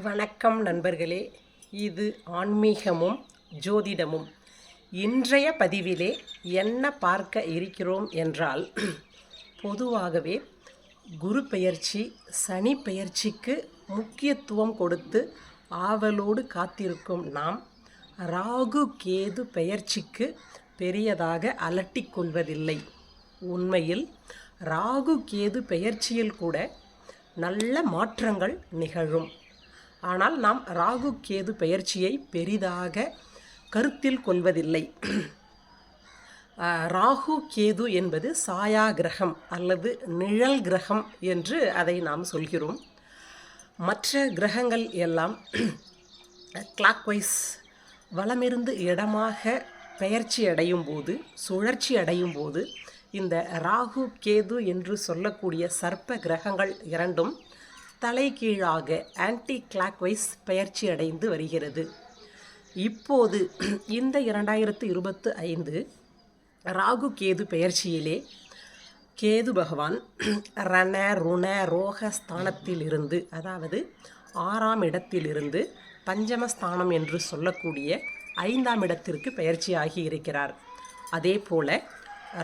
வணக்கம் நண்பர்களே, இது ஆன்மீகமும் ஜோதிடமும். இன்றைய பதிவிலே என்ன பார்க்க இருக்கிறோம் என்றால், பொதுவாகவே குரு பெயர்ச்சி, சனி பெயர்ச்சிக்கு முக்கியத்துவம் கொடுத்து ஆவலோடு காத்திருக்கும் நாம், ராகு கேது பெயர்ச்சிக்கு பெரியதாக அலட்டிக்கொள்வதில்லை. உண்மையில் ராகு கேது பெயர்ச்சியில் கூட நல்ல மாற்றங்கள் நிகழும். ஆனால் நாம் ராகு கேது பெயர்ச்சியை பெரிதாக கருத்தில் கொள்வதில்லை. ராகு கேது என்பது சாயா கிரகம் அல்லது நிழல் கிரகம் என்று அதை நாம் சொல்கிறோம். மற்ற கிரகங்கள் எல்லாம் கிளாக்வைஸ் வலமிருந்து இடமாக பெயர்ச்சி அடையும் போது, சுழற்சி அடையும் போது, இந்த ராகு கேது என்று சொல்லக்கூடிய சர்ப்ப கிரகங்கள் இரண்டும் தலைகீழாக ஆன்டி கிளாக்வைஸ் பெயர்ச்சி அடைந்து வருகிறது. இப்போது இந்த 2025 ராகு கேது பெயர்ச்சியிலே கேது பகவான் ரண ருண ரோக ஸ்தானத்திலிருந்து, அதாவது 6ஆம் இடத்திலிருந்து பஞ்சமஸ்தானம் என்று சொல்லக்கூடிய 5ஆம் இடத்திற்கு பெயர்ச்சியாகி இருக்கிறார். அதே போல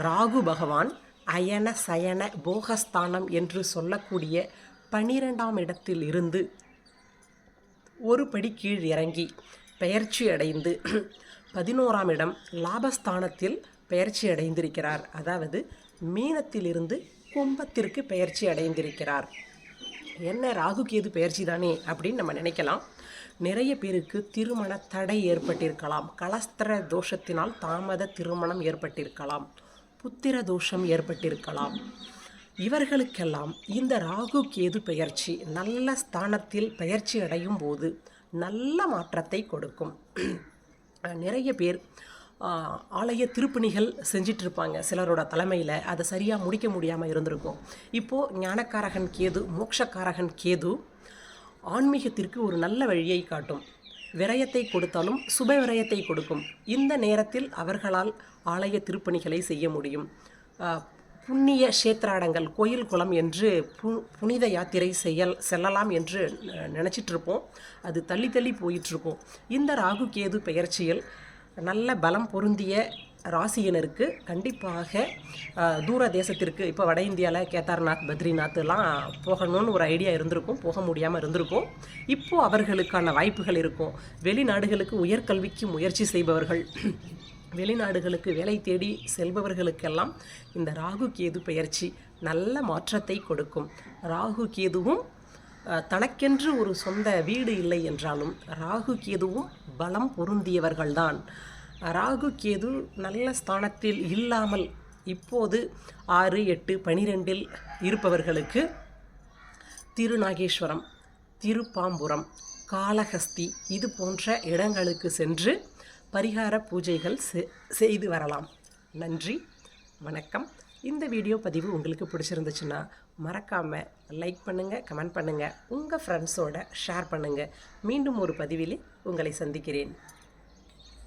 ராகு பகவான் அயன சயன போகஸ்தானம் என்று சொல்லக்கூடிய 12ஆம் இடத்தில் இருந்து ஒரு படி கீழ் இறங்கி பெயர்ச்சி அடைந்து 11ஆம் இடம் லாபஸ்தானத்தில் பெயர்ச்சி அடைந்திருக்கிறார். அதாவது மீனத்திலிருந்து கும்பத்திற்கு பெயர்ச்சி அடைந்திருக்கிறார். என்ன ராகு கேது பெயர்ச்சி தானே அப்படின்னு நம்ம நினைக்கலாம். நிறைய பேருக்கு திருமண தடை ஏற்பட்டிருக்கலாம், கலஸ்திர தோஷத்தினால் தாமத திருமணம் ஏற்பட்டிருக்கலாம், புத்திர தோஷம் ஏற்பட்டிருக்கலாம். இவர்களுக்கெல்லாம் இந்த ராகு கேது பெயர்ச்சி நல்ல ஸ்தானத்தில் பெயர்ச்சி அடையும் போது நல்ல மாற்றத்தை கொடுக்கும். நிறைய பேர் ஆலய திருப்பணிகள் செஞ்சிட்ருப்பாங்க சிலரோட தலைமையில். அதை சரியாக முடிக்க முடியாமல் இருந்திருக்கும். இப்போது ஞானக்காரகன் கேது, மோட்சக்காரகன் கேது ஆன்மீகத்திற்கு ஒரு நல்ல வழியை காட்டும். விரயத்தை கொடுத்தாலும் சுப விரயத்தை கொடுக்கும். இந்த நேரத்தில் அவர்களால் ஆலய திருப்பணிகளை செய்ய முடியும். புண்ணிய கஷேத்திராடங்கள், கோயில் குளம் என்று புனித யாத்திரை செல்லலாம் என்று நினச்சிட்ருப்போம். அது தள்ளி தள்ளி போயிட்டுருக்கும். இந்த ராகு கேது பெயர்ச்சியில் நல்ல பலம் பொருந்திய ராசியினருக்கு கண்டிப்பாக தூர தேசத்திற்கு, இப்போ வட இந்தியாவில் கேதார்நாத், பத்ரிநாத்லாம் போகணும்னு ஒரு ஐடியா இருந்திருக்கும், போக முடியாமல் இருந்திருக்கும். இப்போது அவர்களுக்கான வாய்ப்புகள் இருக்கும். வெளிநாடுகளுக்கு உயர்கல்விக்கு முயற்சி செய்பவர்கள், வெளிநாடுகளுக்கு வேலை தேடி செல்பவர்களுக்கெல்லாம் இந்த ராகு கேது பெயர்ச்சி நல்ல மாற்றத்தை கொடுக்கும். ராகு கேதுவும் தனக்கென்று ஒரு சொந்த வீடு இல்லை என்றாலும் ராகு கேதுவும் பலம் பொருந்தியவர்கள்தான். ராகு கேது நல்ல ஸ்தானத்தில் இல்லாமல் இப்போது 6, 8, 12 இருப்பவர்களுக்கு திருநாகேஸ்வரம், திருப்பாம்புரம், காளஹஸ்தி இது போன்ற இடங்களுக்கு சென்று பரிகார பூஜைகள் செய்து வரலாம். நன்றி, வணக்கம். இந்த வீடியோ பதிவு உங்களுக்கு பிடிச்சிருந்துச்சுன்னா மறக்காமல் லைக் பண்ணுங்கள், கமெண்ட் பண்ணுங்கள், உங்கள் ஃப்ரெண்ட்ஸோட ஷேர் பண்ணுங்கள். மீண்டும் ஒரு பதிவிலே உங்களை சந்திக்கிறேன்.